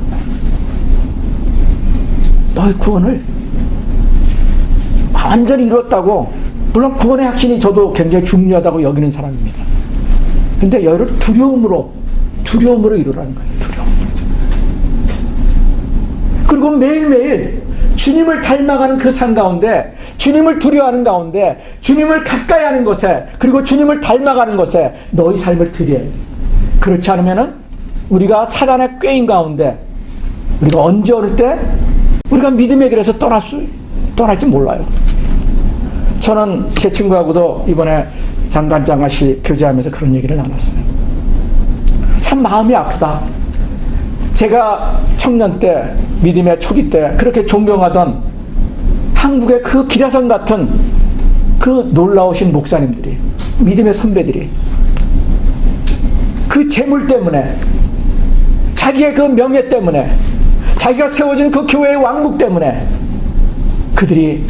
너의 구원을 완전히 이뤘다고. 물론 구원의 확신이 저도 굉장히 중요하다고 여기는 사람입니다. 근데 여를 두려움으로 이루라는 거예요. 두려움. 그리고 매일매일 주님을 닮아가는 그 삶 가운데, 주님을 두려워하는 가운데, 주님을 가까이 하는 것에, 그리고 주님을 닮아가는 것에 너희 삶을 드려야 돼. 그렇지 않으면은 우리가 사단의 꾀인 가운데, 우리가 언제 어느 때 우리가 믿음의 길에서 떠날지 몰라요. 저는 제 친구하고도 이번에 잠깐씩 교제하면서 그런 얘기를 나눴어요. 참 마음이 아프다. 제가 청년 때, 믿음의 초기 때 그렇게 존경하던 한국의 그 기라성 같은 그 놀라우신 목사님들이, 믿음의 선배들이 그 재물 때문에, 자기의 그 명예 때문에, 자기가 세워진 그 교회의 왕국 때문에 그들이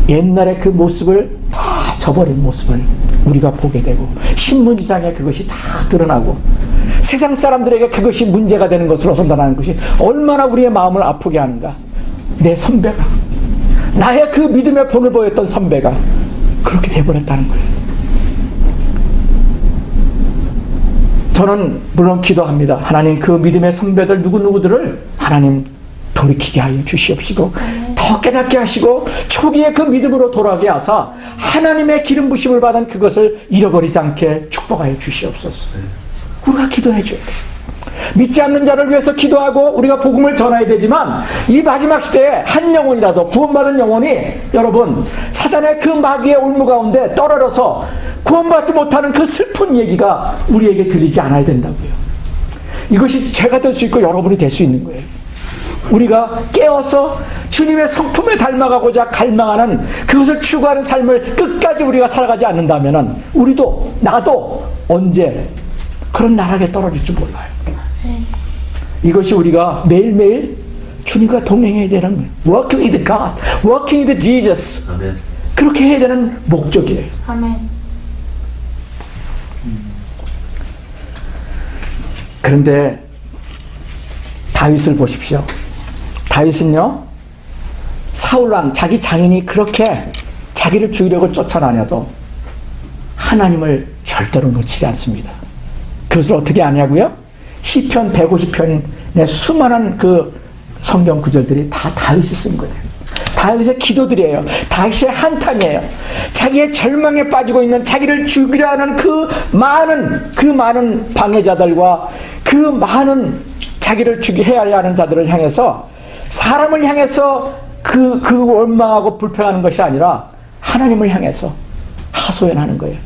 옛날의 그 모습을 다 저버린 모습을 우리가 보게 되고, 신문지상에 그것이 다 드러나고, 세상 사람들에게 그것이 문제가 되는 것으로 선단하는 것이 얼마나 우리의 마음을 아프게 하는가. 내 선배가, 나의 그 믿음의 본을 보였던 선배가 그렇게 돼버렸다는 거예요. 저는 물론 기도합니다. 하나님, 그 믿음의 선배들 누구누구들을 하나님 돌이키게 하여 주시옵시고, 더 깨닫게 하시고, 초기에 그 믿음으로 돌아가게 하사 하나님의 기름 부심을 받은 그것을 잃어버리지 않게 축복하여 주시옵소서. 우리가 기도해 줘야 돼. 믿지 않는 자를 위해서 기도하고 우리가 복음을 전해야 되지만, 이 마지막 시대에 한 영혼이라도, 구원받은 영혼이 여러분 사단의 그 마귀의 올무 가운데 떨어져서 구원받지 못하는 그 슬픈 얘기가 우리에게 들리지 않아야 된다고요. 이것이 제가 될 수 있고 여러분이 될 수 있는 거예요. 우리가 깨어서 주님의 성품에 닮아가고자 갈망하는, 그것을 추구하는 삶을 끝까지 우리가 살아가지 않는다면 우리도, 나도 언제 그런 나락에 떨어질 줄 몰라요. 이것이 우리가 매일매일 주님과 동행해야 되는 거예요. Walking with God, walking with Jesus. 아멘. 그렇게 해야 되는 목적이에요. 아멘. 그런데 다윗을 보십시오. 다윗은요, 사울왕, 자기 장인이 그렇게 자기를 죽이려고 쫓아다녀도 하나님을 절대로 놓치지 않습니다. 그것을 어떻게 아냐고요? 시편 150편의 수많은 그 성경 구절들이 다 다윗이 쓴 거예요. 다윗의 기도들이에요. 다윗의 한탄이에요. 자기의 절망에 빠지고 있는, 자기를 죽이려 하는 그 많은 방해자들과 그 많은 자기를 해야 하는 자들을 향해서, 사람을 향해서 그 원망하고 불평하는 것이 아니라 하나님을 향해서 하소연하는 거예요.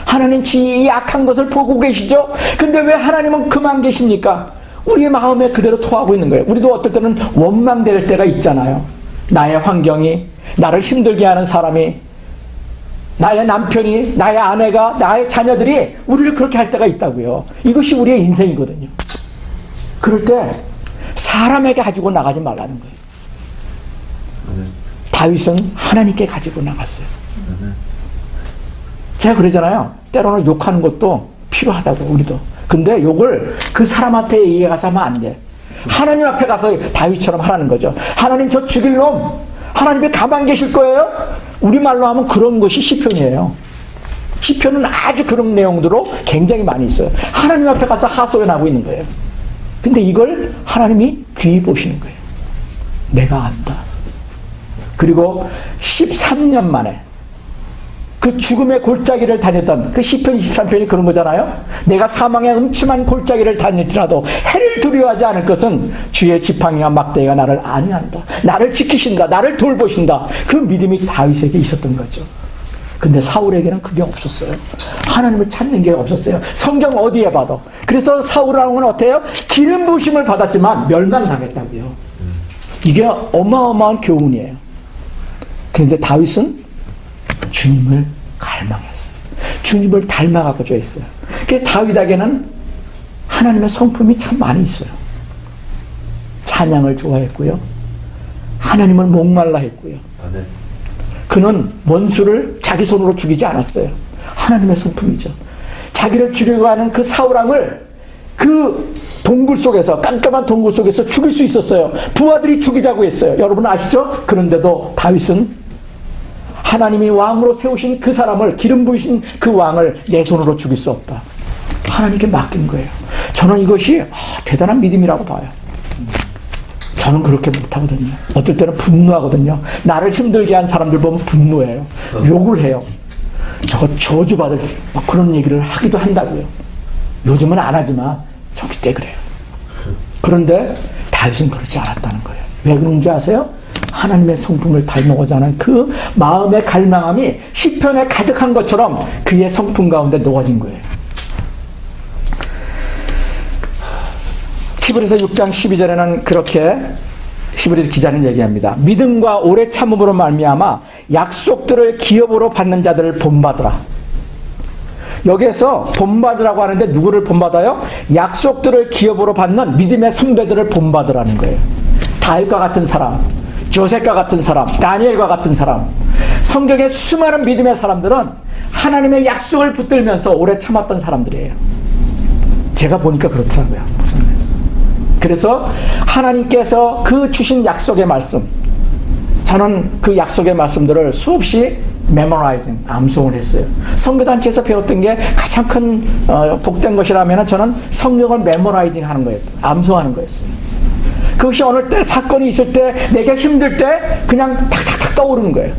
하나님, 이 악한 것을 보고 계시죠? 근데 왜 하나님은 그만 계십니까? 우리의 마음에 그대로 토하고 있는 거예요. 우리도 어떨 때는 원망될 때가 있잖아요. 나의 환경이, 나를 힘들게 하는 사람이, 나의 남편이, 나의 아내가, 나의 자녀들이 우리를 그렇게 할 때가 있다고요. 이것이 우리의 인생이거든요. 그럴 때 사람에게 가지고 나가지 말라는 거예요. 다윗은 하나님께 가지고 나갔어요. 제가 그러잖아요. 때로는 욕하는 것도 필요하다고, 우리도. 근데 욕을 그 사람한테 얘기해서 하면 안 돼. 하나님 앞에 가서 다윗처럼 하라는 거죠. 하나님, 저 죽일 놈, 하나님이 가만 계실 거예요? 우리말로 하면 그런 것이 시편이에요. 시편은 아주 그런 내용들로 굉장히 많이 있어요. 하나님 앞에 가서 하소연하고 있는 거예요. 근데 이걸 하나님이 귀히 보시는 거예요. 내가 안다. 그리고 13년 만에 그 죽음의 골짜기를 다녔던 그 시편 23편이 그런 거잖아요. 내가 사망의 음침한 골짜기를 다닐지라도 해를 두려워하지 않을 것은 주의 지팡이와 막대기가 나를 안위한다. 나를 지키신다. 나를 돌보신다. 그 믿음이 다윗에게 있었던 거죠. 근데 사울에게는 그게 없었어요. 하나님을 찾는 게 없었어요. 성경 어디에 봐도. 그래서 사울이라는 건 어때요? 기름 부으심을 받았지만 멸망당했다고요. 이게 어마어마한 교훈이에요. 그런데 다윗은 주님을 갈망했어요. 주님을 닮아가고자 했어요. 그래서 다윗에게는 하나님의 성품이 참 많이 있어요. 찬양을 좋아했고요. 하나님을 목말라 했고요. 그는 원수를 자기 손으로 죽이지 않았어요. 하나님의 성품이죠. 자기를 죽이려고 하는 그 사울왕을 그 동굴 속에서, 깜깜한 동굴 속에서 죽일 수 있었어요. 부하들이 죽이자고 했어요. 여러분 아시죠? 그런데도 다윗은 하나님이 왕으로 세우신 그 사람을, 기름 부으신 그 왕을 내 손으로 죽일 수 없다. 하나님께 맡긴 거예요. 저는 이것이 대단한 믿음이라고 봐요. 저는 그렇게 못하거든요. 어떨 때는 분노하거든요. 나를 힘들게 한 사람들 보면 분노해요. 욕을 해요. 저거 저주받을 막 그런 얘기를 하기도 한다고요. 요즘은 안 하지만 저기 때 그래요. 그런데 다윗은 그렇지 않았다는 거예요. 왜 그런지 아세요? 하나님의 성품을 닮아가자 하는 그 마음의 갈망함이 시편에 가득한 것처럼 그의 성품 가운데 녹아진 거예요. 히브리서 6장 12절에는 그렇게 히브리서 기자는 얘기합니다. 믿음과 오래 참음으로 말미암아 약속들을 기업으로 받는 자들을 본받으라. 여기에서 본받으라고 하는데 누구를 본받아요? 약속들을 기업으로 받는 믿음의 선배들을 본받으라는 거예요. 다윗과 같은 사람, 조셉과 같은 사람, 다니엘과 같은 사람, 성경의 수많은 믿음의 사람들은 하나님의 약속을 붙들면서 오래 참았던 사람들이에요. 제가 보니까 그렇더라고요. 목사님에서. 그래서 하나님께서 그 주신 약속의 말씀, 저는 그 약속의 말씀들을 수없이 메모라이징, 암송을 했어요. 선교단체에서 배웠던 게 가장 큰 복된 것이라면 저는 성경을 메모라이징 하는 거예요. 암송하는 거였어요. 그것이 어느 때 사건이 있을 때, 내가 힘들 때 그냥 탁탁탁 떠오르는 거예요.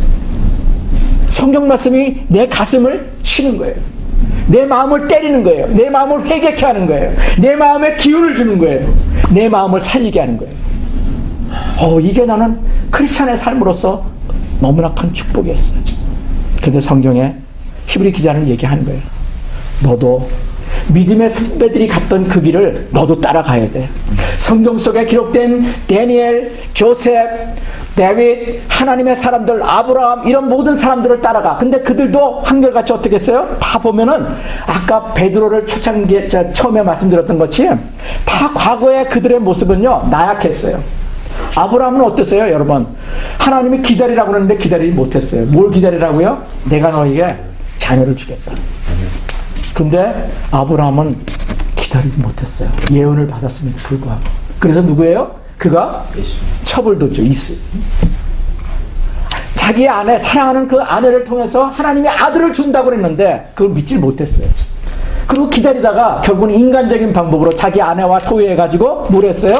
성경 말씀이 내 가슴을 치는 거예요. 내 마음을 때리는 거예요. 내 마음을 회개케 하는 거예요. 내 마음에 기운을 주는 거예요. 내 마음을 살리게 하는 거예요. 이게 나는 크리스찬의 삶으로서 너무나 큰 축복이었어요. 근데 성경에 히브리 기자는 얘기하는 거예요. 너도 믿음의 선배들이 갔던 그 길을 너도 따라가야 돼. 성경 속에 기록된 다니엘, 조셉, 다윗, 하나님의 사람들, 아브라함, 이런 모든 사람들을 따라가. 근데 그들도 한결같이 어떻게 했어요? 다 보면은 아까 베드로를 초창기에 처음에 말씀드렸던 것이 다 과거의 그들의 모습은요 나약했어요. 아브라함은 어땠어요, 여러분? 하나님이 기다리라고 그러는데 기다리지 못했어요. 뭘 기다리라고요? 내가 너에게 자녀를 주겠다. 근데 아브라함은 기다리지 못했어요. 예언을 받았음에도 불구하고. 그래서 누구예요? 그가 첩을뒀죠. 이스. 자기 아내, 사랑하는 그 아내를 통해서 하나님이 아들을 준다고 그랬는데 그걸 믿질 못했어요. 그리고 기다리다가 결국은 인간적인 방법으로 자기 아내와 토의해가지고 뭘 했어요?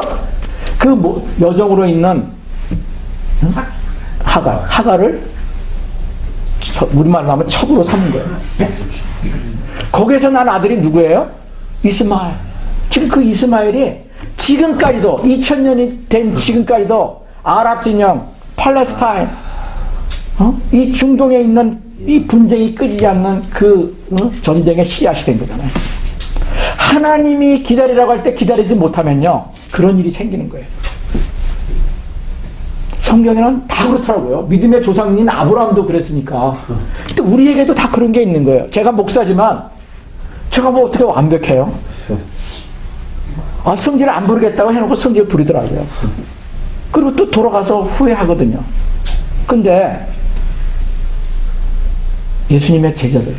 그 여정으로 있는 하갈을 우리말로 하면 첩으로 삼은 거예요. 거기에서 난 아들이 누구예요? 이스마엘. 지금 그 이스마엘이 지금까지도 2000년이 된 지금까지도 아랍 진영, 팔레스타인, 이 중동에 있는 이 분쟁이 끄지지 않는 그 전쟁의 씨앗이 된 거잖아요. 하나님이 기다리라고 할 때 기다리지 못하면요 그런 일이 생기는 거예요. 성경에는 다 그렇더라고요. 믿음의 조상인 아브라함도 그랬으니까. 근데 우리에게도 다 그런 게 있는 거예요. 제가 목사지만 제가 뭐 어떻게 완벽해요? 성질을 안 부리겠다고 해놓고 성질 부리더라고요. 그리고 또 돌아가서 후회하거든요. 근데 예수님의 제자들,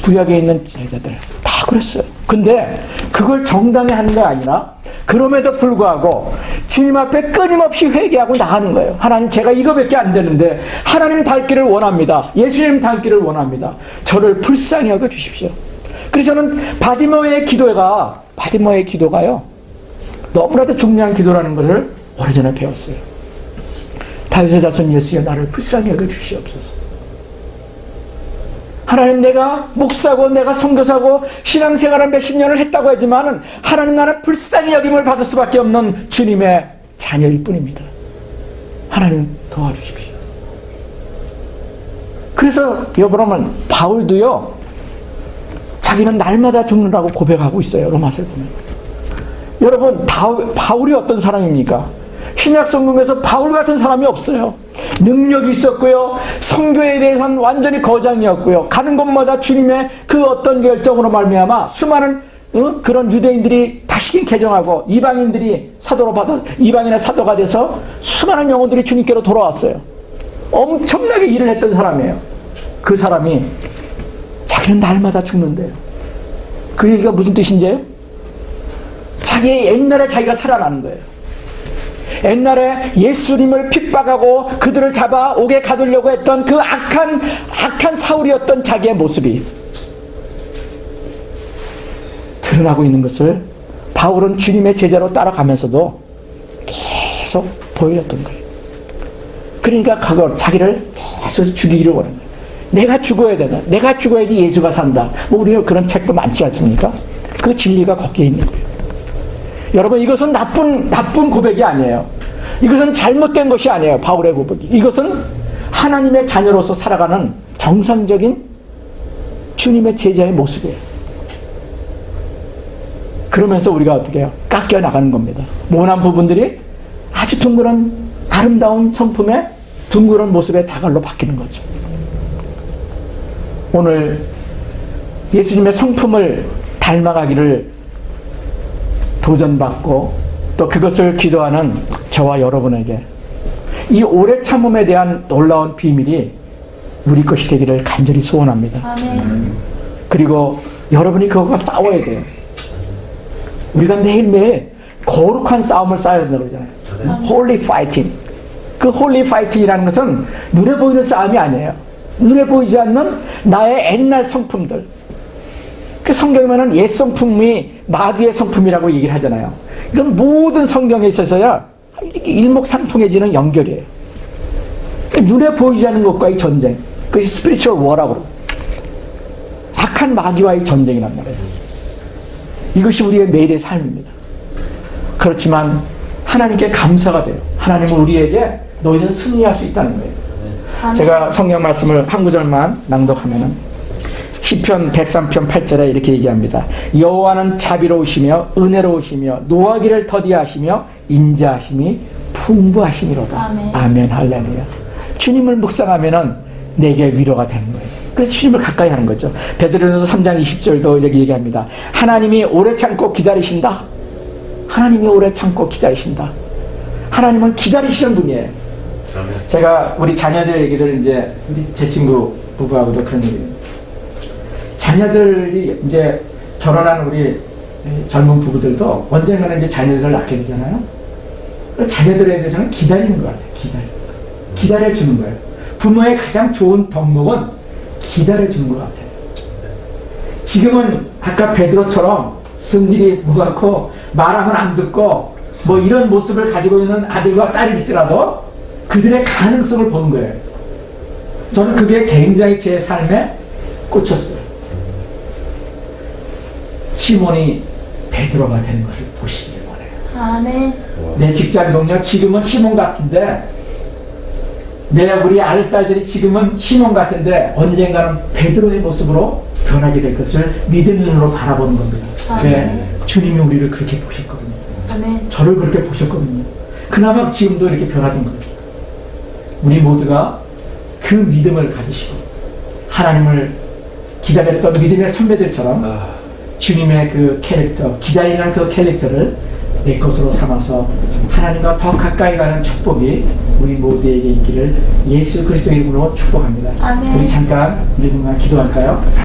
구약에 있는 제자들 다 그랬어요. 근데 그걸 정당히 하는 게 아니라 그럼에도 불구하고 주님 앞에 끊임없이 회개하고 나가는 거예요. 하나님, 제가 이거밖에 안 되는데 하나님 닮기를 원합니다. 예수님 닮기를 원합니다. 저를 불쌍히 여겨 주십시오. 그래서 저는 바디머의 기도가요 너무나도 중요한 기도라는 것을 오래전에 배웠어요. 다윗의 자손 예수여 나를 불쌍히 여겨 주시옵소서. 하나님, 내가 목사고 내가 선교사고 신앙생활을 몇십 년을 했다고 하지만은 하나님, 나는 불쌍히 여김을 받을 수밖에 없는 주님의 자녀일 뿐입니다. 하나님 도와주십시오. 그래서 여러분, 바울도요 자기는 날마다 죽는다고 고백하고 있어요. 로마서를 보면. 여러분, 바울이 어떤 사람입니까? 신약 성경에서 바울 같은 사람이 없어요. 능력이 있었고요. 선교에 대해서는 완전히 거장이었고요. 가는 곳마다 주님의 그 어떤 결정으로 말미암아 수많은 그런 유대인들이 다시금 개종하고 이방인들이 이방인의 사도가 돼서 수많은 영혼들이 주님께로 돌아왔어요. 엄청나게 일을 했던 사람이에요. 그 사람이 자기는 날마다 죽는데요. 그 얘기가 무슨 뜻인지요? 옛날에 자기가 살아나는 거예요. 옛날에 예수님을 핍박하고 그들을 잡아 옥에 가두려고 했던 그 악한 사울이었던 자기의 모습이 드러나고 있는 것을 바울은 주님의 제자로 따라가면서도 계속 보여줬던 거예요. 그러니까 그걸 자기를 계속 죽이기를 원하는 거예요. 내가 죽어야 된다. 내가 죽어야지 예수가 산다. 뭐 우리가 그런 책도 많지 않습니까? 그 진리가 거기에 있는 거예요. 여러분, 이것은 나쁜 고백이 아니에요. 이것은 잘못된 것이 아니에요. 바울의 고백이. 이것은 하나님의 자녀로서 살아가는 정상적인 주님의 제자의 모습이에요. 그러면서 우리가 어떻게 해요? 깎여 나가는 겁니다. 모난 부분들이 아주 둥그런 아름다운 성품의 둥그런 모습의 자갈로 바뀌는 거죠. 오늘 예수님의 성품을 닮아가기를 도전받고 또 그것을 기도하는 저와 여러분에게 이 오래 참음에 대한 놀라운 비밀이 우리 것이 되기를 간절히 소원합니다. 아멘. 그리고 여러분이 그것과 싸워야 돼요. 우리가 매일매일 거룩한 싸움을 싸워야 된다고 그러잖아요. Holy fighting. 그 Holy fighting이라는 것은 눈에 보이는 싸움이 아니에요. 눈에 보이지 않는 나의 옛날 성품들. 그 성경에는 옛 성품이 마귀의 성품이라고 얘기를 하잖아요. 이건 모든 성경에 있어서야 일목상통해지는 연결이에요. 눈에 보이지 않는 것과의 전쟁. 그것이 스피리추얼 워라고 그러고. 악한 마귀와의 전쟁이란 말이에요. 이것이 우리의 매일의 삶입니다. 그렇지만 하나님께 감사가 돼요. 하나님은 우리에게 너희는 승리할 수 있다는 거예요. 아멘. 제가 성경 말씀을 한 구절만 낭독하면은 시편 103편 8절에 이렇게 얘기합니다. 여호와는 자비로우시며 은혜로우시며 노하기를 더디하시며 인자하심이 풍부하심이로다. 아멘. 아멘. 할렐루야. 주님을 묵상하면은 내게 위로가 되는 거예요. 그래서 주님을 가까이 하는 거죠. 베드로전서 3장 20절도 이렇게 얘기합니다. 하나님이 오래 참고 기다리신다. 하나님이 오래 참고 기다리신다. 하나님은 기다리시는 분이에요. 제가 우리 자녀들 얘기들 이제 우리 제 친구 부부하고도 그런 얘기예요. 자녀들이 이제 결혼한 우리 젊은 부부들도 언젠가는 이제 자녀들을 낳게 되잖아요. 자녀들에 대해서는 기다리는 것 같아요. 기다려주는 거예요. 부모의 가장 좋은 덕목은 기다려주는 것 같아요. 지금은 아까 베드로처럼 성질이 무감고 말하면 안 듣고 뭐 이런 모습을 가지고 있는 아들과 딸일지라도 그들의 가능성을 보는 거예요. 저는 그게 굉장히 제 삶에 꽂혔어요. 시몬이 베드로가 되는 것을 보시길 원해요. 아멘. 내 직장 동료 지금은 시몬 같은데 우리 아들딸들이 지금은 시몬 같은데 언젠가는 베드로의 모습으로 변하게 될 것을 믿음의 눈으로 바라보는 겁니다. 왜? 주님이 우리를 그렇게 보셨거든요. 아멘. 저를 그렇게 보셨거든요. 그나마 지금도 이렇게 변화된 겁니다. 우리 모두가 그 믿음을 가지시고 하나님을 기다렸던 믿음의 선배들처럼 주님의 그 캐릭터, 기다리는 그 캐릭터를 내 것으로 삼아서 하나님과 더 가까이 가는 축복이 우리 모두에게 있기를 예수 그리스도의 이름으로 축복합니다. 아멘. 우리 잠깐 1분간 기도할까요?